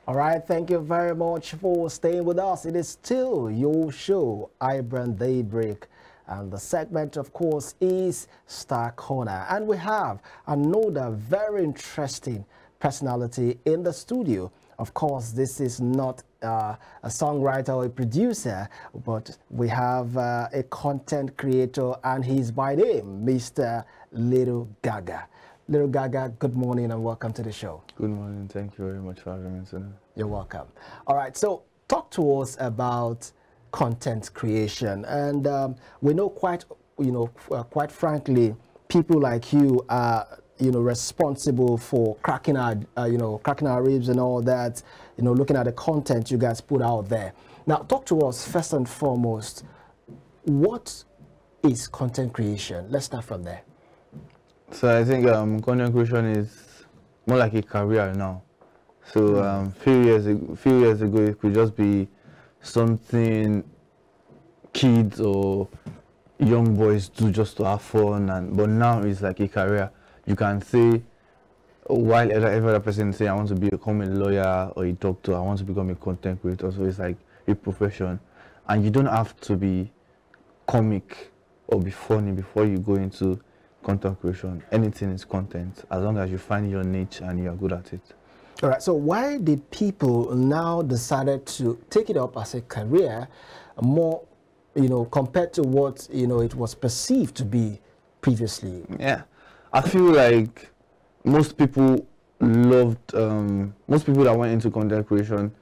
All right, thank you very much for staying with us. It is still your show, iBrand Daybreak. And the segment, of course, is Star Corner. And we have another very interesting personality in the studio. Of course, this is not a songwriter or a producer, but we have a content creator, and he's by name Mr. LILGAGA. LILGAGA, good morning and welcome to the show. Good morning. Thank you very much for having me today. You're welcome. All right, so talk to us about content creation, and we know quite frankly, people like you are responsible for cracking our ribs and all that. Looking at the content you guys put out there. Now, talk to us first and foremost. What is content creation? Let's start from there. So I think content creation is more like a career now. So few years ago, it could just be something kids or young boys do just to have fun, but now it's like a career. You can say, while every other person say, I want to become a lawyer or a doctor, I want to become a content creator. So it's like a profession, and you don't have to be comic or be funny before you go into content creation. Anything is content, as long as you find your niche and you are good at it. All right, so why did people now decided to take it up as a career more, compared to what, it was perceived to be previously? Yeah, I feel like most people loved, most people that went into content creation,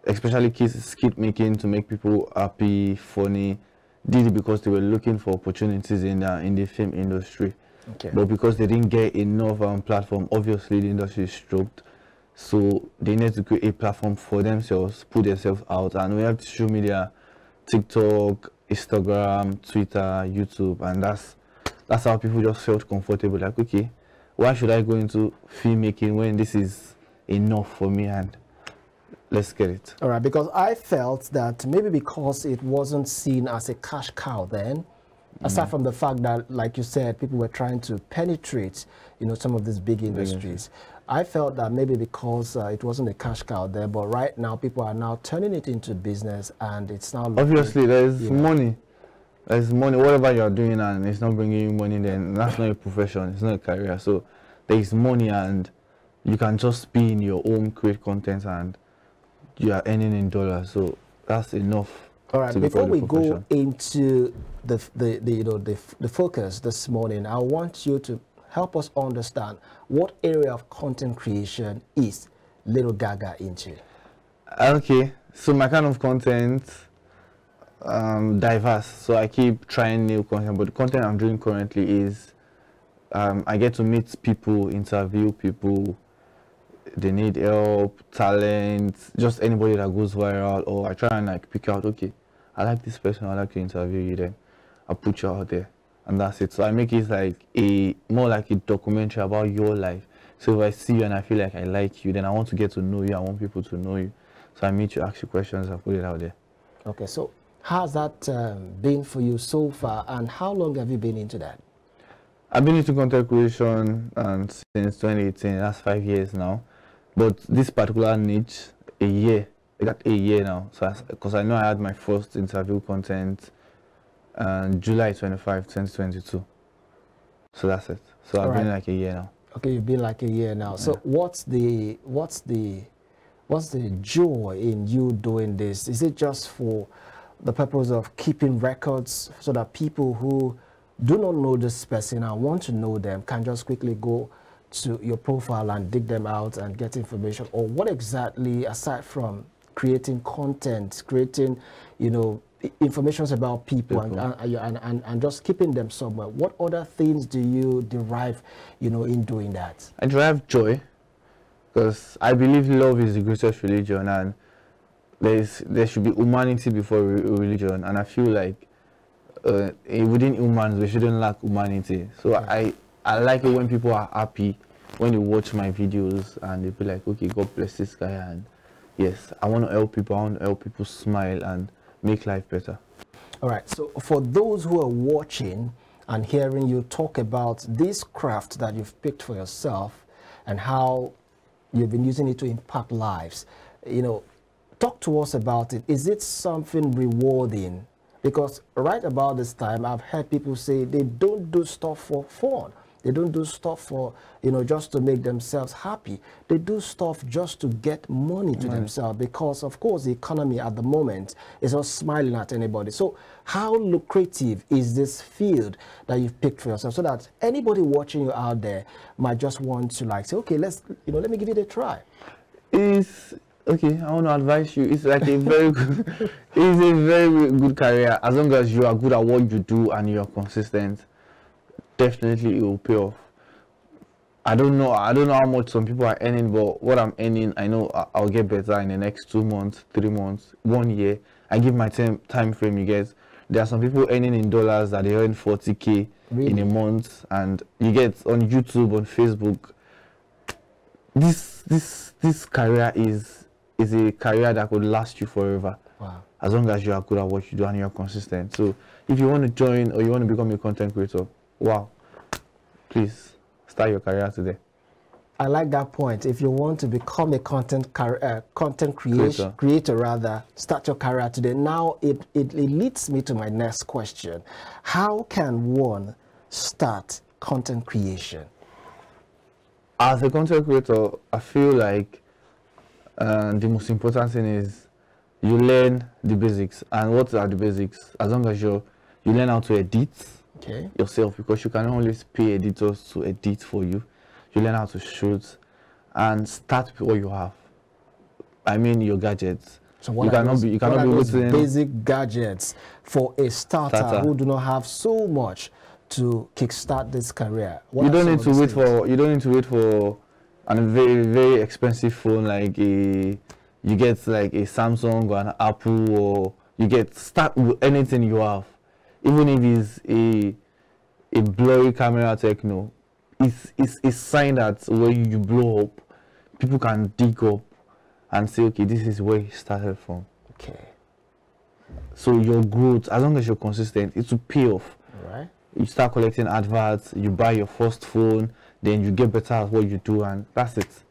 especially skit making to make people happy, funny, did it because they were looking for opportunities in the film industry. Okay. But because they didn't get enough platform, obviously the industry is stroked. So they need to create a platform for themselves, put themselves out. And we have social media, TikTok, Instagram, Twitter, YouTube, and that's how people just felt comfortable. Like, okay, why should I go into filmmaking when this is enough for me, and let's get it. All right, because I felt that maybe because it wasn't seen as a cash cow then, aside from the fact that, like you said, people were trying to penetrate, some of these big industries. I felt that maybe because it wasn't a cash cow there, but right now people are now turning it into business, and it's now obviously there's money. There's money, whatever you're doing, and it's not bringing you money, then that's not a profession, it's not a career. So there's money, and you can just be in your own, create content, and you are earning in dollars. So that's enough. All right, before we go into the focus this morning, I want you to help us understand what area of content creation is LILGAGA into. Okay, so my kind of content, diverse. So I keep trying new content, but the content I'm doing currently is I get to meet people, interview people. They need help, talent, just anybody that goes viral, or I try and like pick out, okay, I like this person, I like to interview you, then I'll put you out there, and that's it. So I make it like more like a documentary about your life. So if I see you and I feel like I like you, then I want to get to know you, I want people to know you. So I meet you, ask you questions, I put it out there. Okay, so how's that been for you so far, and how long have you been into that? I've been into content creation since 2018, that's 5 years now. But this particular niche, a year. I got a year now. So because I know I had my first interview content July 25, 2022. So that's it. So I've been like a year now. Okay, you've been like a year now. Yeah. So what's the joy in you doing this? Is it just for the purpose of keeping records so that people who do not know this person and want to know them can just quickly go to your profile and dig them out and get information? Or what exactly, aside from creating content, creating, information about people and just keeping them somewhere, what other things do you derive, in doing that? I derive joy, because I believe love is the greatest religion, and there should be humanity before religion, and I feel like within humans we shouldn't lack humanity. So yeah. I like it when people are happy when they watch my videos and they be like, okay, God bless this guy, and yes, I want to help people. I want to help people smile and make life better. All right, so for those who are watching and hearing you talk about this craft that you've picked for yourself and how You've been using it to impact lives. You know, talk to us about it. Is it something rewarding? Because right about this time, I've heard people say they don't do stuff for fun. They don't do stuff for, you know, just to make themselves happy. They do stuff just to get money to themselves because, of course, the economy at the moment is not smiling at anybody. So how lucrative is this field that you've picked for yourself so that anybody watching you out there might just want to like say, okay, let me give it a try? Okay, I want to advise you. It's like a very good, it's a very good career. As long as you are good at what you do and you are consistent, definitely it will pay off. I don't know how much some people are earning, but what I'm earning, I know I'll get better in the next 2 months, 3 months, 1 year. I give my time frame, you guys. There are some people earning in dollars that they earn 40K in a month, and you get on YouTube, on Facebook. This career is a career that could last you forever. Wow. As long as you are good at what you do and you're consistent. So if you want to join or you want to become a content creator, wow, please start your career today. I like that point. If you want to become a content creator rather, start your career today. Now it leads me to my next question. How can one start content creation? As a content creator, I feel like the most important thing is you learn the basics. And what are the basics? As long as you learn how to edit yourself, because you can always pay editors to edit for you. You learn how to shoot and start with what you have. I mean your gadgets. So what you cannot be waiting. Basic gadgets for a starter who do not have so much to kickstart this career. You don't need to wait for a very, very expensive phone like you get like a Samsung or an Apple, or start with anything you have. Even if it's a blurry camera techno, it's a sign that when you blow up, people can dig up and say, okay, this is where he started from. Okay. So your growth, as long as you're consistent, it will pay off. Right. You start collecting adverts, you buy your first phone, then you get better at what you do, and that's it.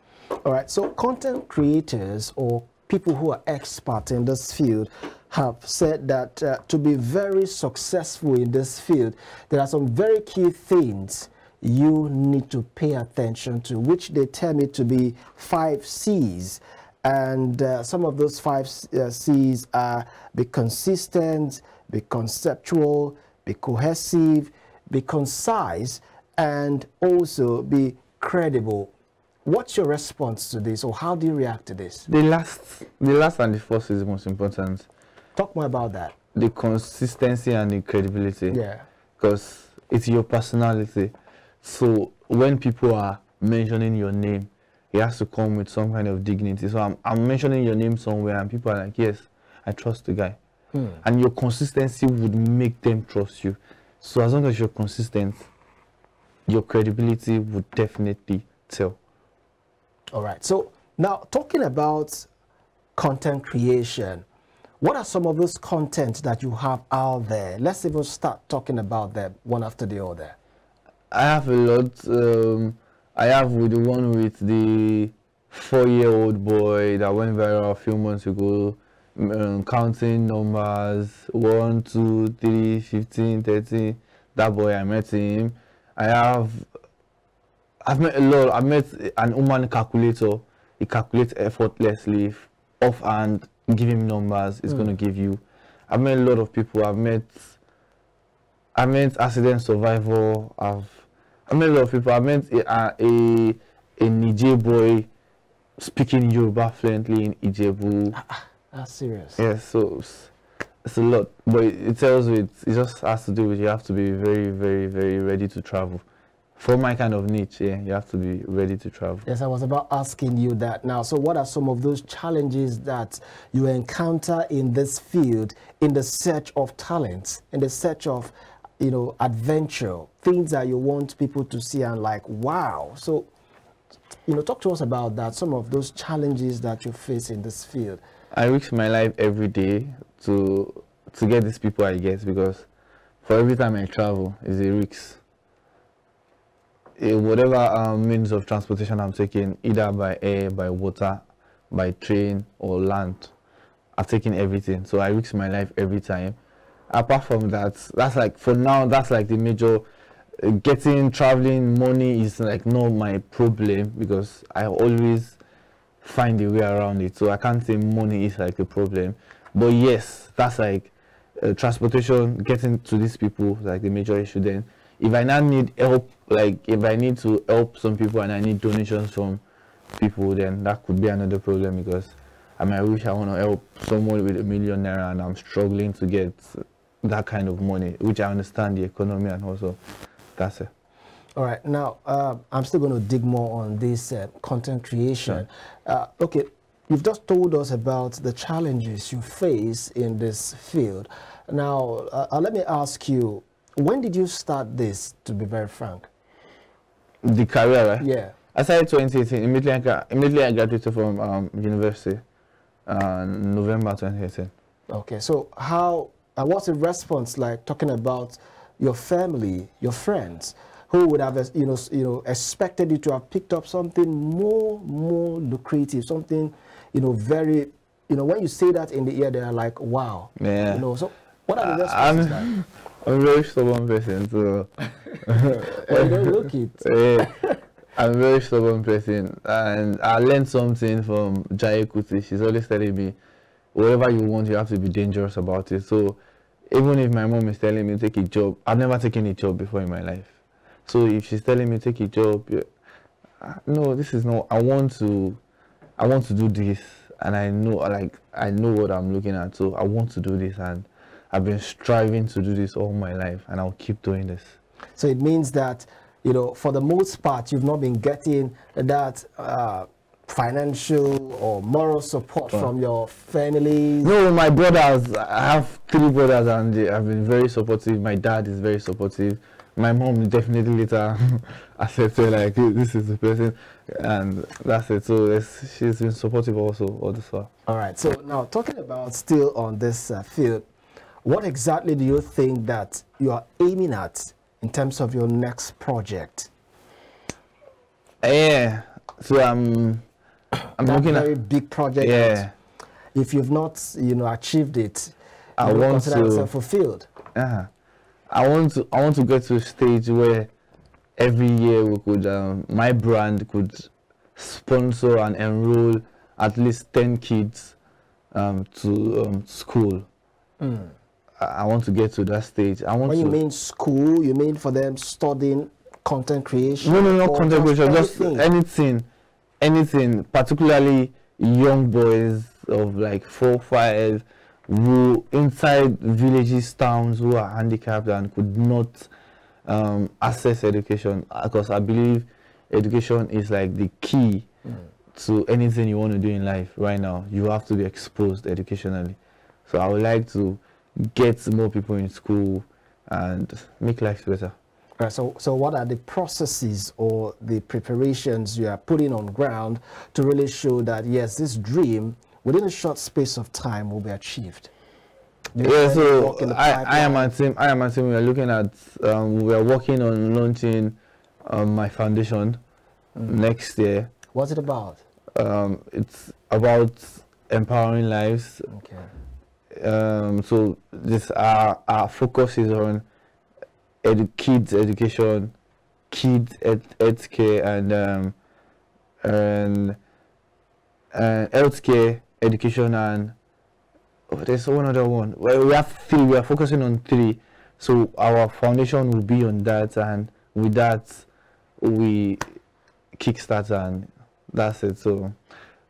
All right. So content creators or people who are experts in this field have said that to be very successful in this field, there are some very key things you need to pay attention to, which they tell me to be 5 C's. And some of those 5 C's are be consistent, be conceptual, be cohesive, be concise, and also be credible. What's your response to this, or how do you react to this? The last and the first is the most important. Talk more about that. The consistency and the credibility. Yeah. Because it's your personality. So when people are mentioning your name, it has to come with some kind of dignity. So I'm mentioning your name somewhere and people are like, yes, I trust the guy. And your consistency would make them trust you. So as long as you're consistent, your credibility would definitely tell. All right. So now talking about content creation, what are some of those content that you have out there? Let's even start talking about them one after the other. I have a lot. I have with the one with the 4-year-old boy that went viral a few months ago, counting numbers 1, 2, 3, 15, 13. That boy, I met him. I've met a lot. I met an human calculator. He calculates effortlessly, offhand, give him numbers. It's going to give you. I've met a lot of people. I've met accident survivor. I met a lot of people. I met a Niger boy speaking Yoruba fluently in Ijebu. That's serious. Yes, so it's a lot. But it tells you, it just has to do with you have to be very, very, very ready to travel. For my kind of niche, yeah, you have to be ready to travel. Yes, I was about asking you that now. So what are some of those challenges that you encounter in this field in the search of talent, in the search of, you know, adventure, things that you want people to see and like, wow. So, you know, talk to us about that, some of those challenges that you face in this field. I risk my life every day to get these people I get, because for every time I travel is a risk. whatever means of transportation I'm taking, either by air, by water, by train or land, I've taken everything. So I risk my life every time. Apart from that, that's like, for now, that's like the major. Traveling, money is like not my problem, because I always find a way around it. So I can't say money is like a problem. But yes, that's like transportation, getting to these people, like the major issue. Then if I now need help, like if I need to help some people and I need donations from people, then that could be another problem, because I might wish I want to help someone with £1 million naira and I'm struggling to get that kind of money, which I understand the economy, and also that's it. All right, now I'm still going to dig more on this content creation. Sure. Okay, you've just told us about the challenges you face in this field. Now, let me ask you, when did you start this, to be very frank? The career, right? Yeah. I started 2018, immediately I graduated from university, November 2018. Okay, so what's the response like, talking about your family, your friends, who would have, expected you to have picked up something more lucrative, something, very, when you say that in the ear, they're like, wow. Yeah. So what are the responses like? I'm a very stubborn person, so. Well, you don't look it. Yeah, I'm a very stubborn person, and I learned something from Jai Kuti. She's always telling me, whatever you want, you have to be dangerous about it. So even if my mom is telling me to take a job, I've never taken a job before in my life. So if she's telling me to take a job, no, this is not. I want to do this, and I know what I'm looking at. So I want to do this, and I've been striving to do this all my life, and I'll keep doing this. So it means that, for the most part, you've not been getting that financial or moral support from your families? No, my brothers, I have 3 brothers, and they have been very supportive. My dad is very supportive. My mom definitely later accepted, like, this is the person, and that's it. So she's been supportive also all this while. All right, so now talking about still on this field, what exactly do you think that you are aiming at in terms of your next project? Yeah, so I'm looking at a very big project. Yeah. If you've not, achieved it, I want consider yourself fulfilled. I want to get to a stage where every year we could, my brand could sponsor and enroll at least 10 kids to school. I want to get to that stage. When you mean school, you mean for them studying content creation? No, not content creation, just anything, particularly young boys of like 4, 5, who inside villages, towns, who are handicapped and could not access education, because I believe education is like the key to anything you want to do in life right now. You have to be exposed educationally. So I would like to get more people in school and make life better. Right, so what are the processes or the preparations you are putting on ground to really show that, yes, this dream within a short space of time will be achieved? Yeah, so I am a team. We are looking at, we are working on launching my foundation next year. What's it about? It's about empowering lives. Okay. So our focus is on kids education, kids healthcare, and healthcare education, and there's one other one. Well, we have 3. We are focusing on 3. So our foundation will be on that, and with that we kickstart, and that's it. So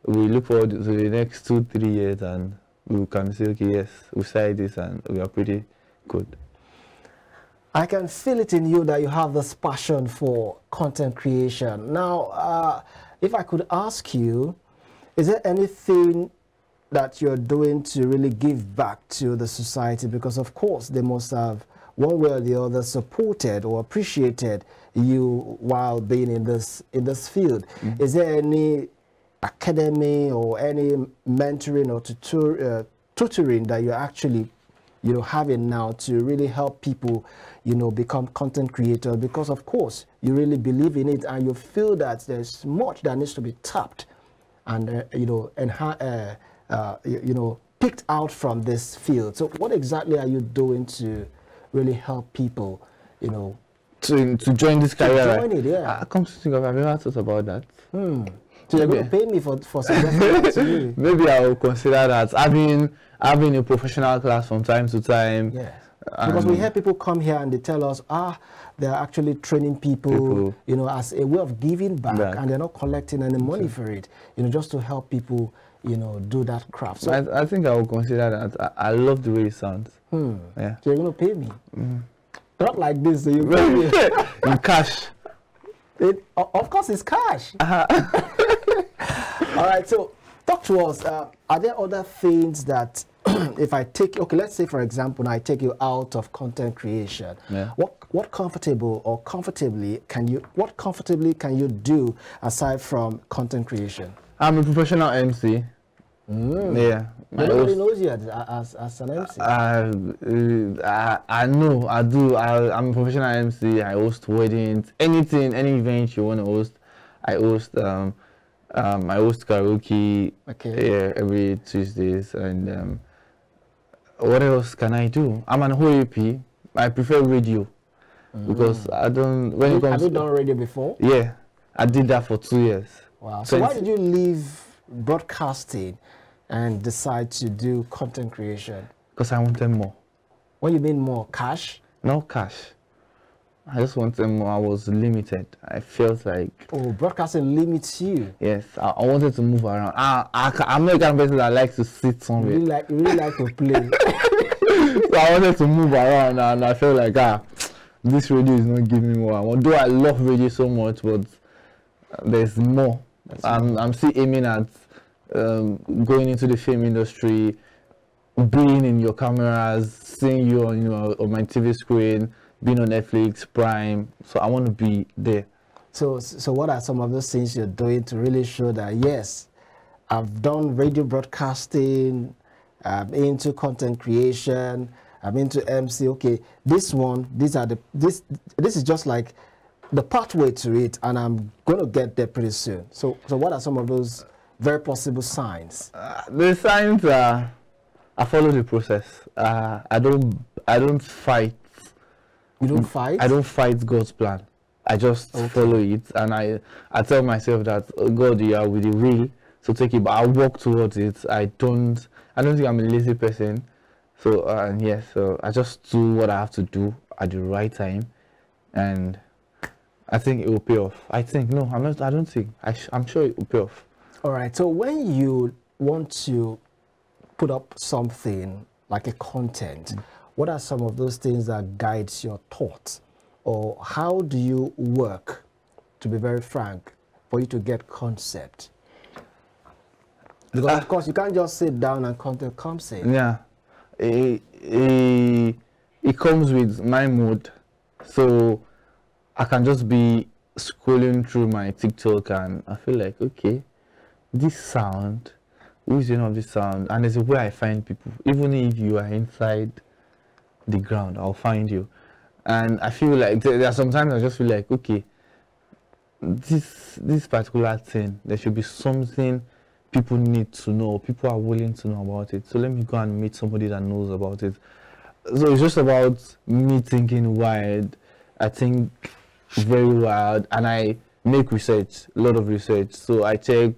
we look forward to the next 2-3 years, and we can say, okay, yes, we started this and we are pretty good. I can feel it in you that you have this passion for content creation. Now, if I could ask you, is there anything that you're doing to really give back to the society? Because of course they must have one way or the other supported or appreciated you while being in this field. Is there any academy or any mentoring or tutoring that you're actually having now to really help people, become content creators? Because of course you really believe in it and you feel that there's much that needs to be tapped and picked out from this field. So what exactly are you doing to really help people, to join this career? Join it, yeah. I come to think of, I've never thought about that. So you're going to pay me for suggesting that to you? Maybe I will consider that. Having a professional class from time to time. Yes. Because we hear people come here and they tell us, they're actually training people, as a way of giving back, and they're not collecting any money for it, just to help people, do that craft. So I think I will consider that. I love the way it sounds. Yeah. So you're going to pay me? Not like this, so you pay me. In cash. Of course, it's cash. All right, so talk to us. Are there other things that, if I take, let's say for example, I take you out of content creation. Yeah. What comfortably can you do aside from content creation? I'm a professional MC. Yeah. Nobody knows you as an MC. I know, I do. I'm a professional MC. I host weddings, any event you want to host. I host karaoke every Tuesdays, and what else can I do? I'm an OAP. I prefer radio because I don't. Have you done radio before? Yeah, I did that for 2 years. Wow. So why did you leave broadcasting and decide to do content creation? Because I wanted more. What do you mean more? Cash? No cash. I just wanted more. I was limited. I felt like... Oh, broadcasting limits you? Yes. I wanted to move around. I'm not the kind of person that likes to sit somewhere. You really like to play. So I wanted to move around, and I felt like, this radio is not giving me more. Although I love radio so much, but there's more. I'm still aiming at going into the film industry, being in your cameras, seeing you on my TV screen, being on Netflix, Prime. So I want to be there. So what are some of those things you're doing to really show that, yes, I've done radio broadcasting, I'm into content creation, I'm into MC. Okay, this is just like the pathway to it, and I'm going to get there pretty soon. So what are some of those very possible signs? The signs are, I follow the process. I don't fight. You don't fight? I don't fight God's plan. I just follow it, and I tell myself that, God, you are with the will, so take it. But I walk towards it. I don't think I'm a lazy person. So so I just do what I have to do at the right time, and I think it will pay off. I think, no, I'm not. I don't think. I'm sure it will pay off. All right. So when you want to put up something like a content, what are some of those things that guides your thoughts, or how do you work, to be very frank, for you to get concept? Because of course you can't just sit down and content comes in. Yeah, it comes with my mood, so I can just be scrolling through my TikTok and I feel like, okay, this sound, who is doing this sound? And there's a way I find people. Even if you are inside the ground, I'll find you. And I feel like there are sometimes I just feel like, okay, this particular thing, there should be something people need to know, people are willing to know about it. So let me go and meet somebody that knows about it. So it's just about me thinking wide. I think very wide, and I make research, a lot of research. So I check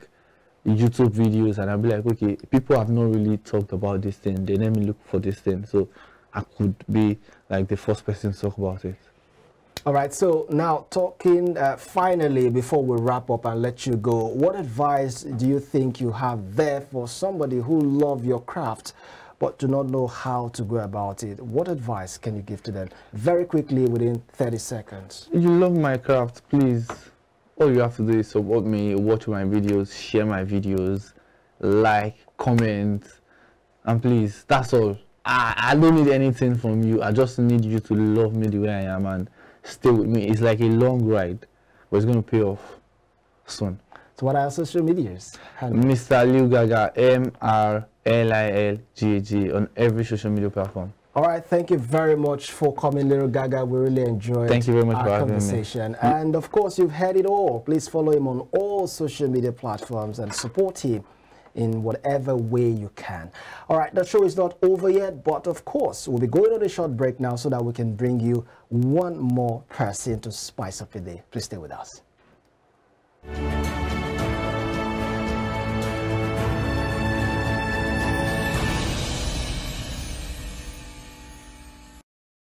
YouTube videos and I'll be like, okay, people have not really talked about this thing. They let me look for this thing. So I could be like the first person to talk about it. All right, so now talking finally, before we wrap up and let you go, what advice do you think you have there for somebody who loves your craft but do not know how to go about it? What advice can you give to them very quickly within 30 seconds? If you love my craft, please, all you have to do is support me, watch my videos, share my videos, like, comment, and please, that's all. I don't need anything from you. I just need you to love me the way I am and stay with me. It's like a long ride, but it's going to pay off soon. So what are your social medias? Mr. LILGAGA, MRLILGAG on every social media platform. All right, thank you very much for coming, Little Gaga. We really enjoyed Thank you very much our for having conversation. me. And of course, you've heard it all. Please follow him on all social media platforms and support him in whatever way you can. All right, the show is not over yet, but of course, we'll be going on a short break now so that we can bring you one more person to spice up your day. Please stay with us.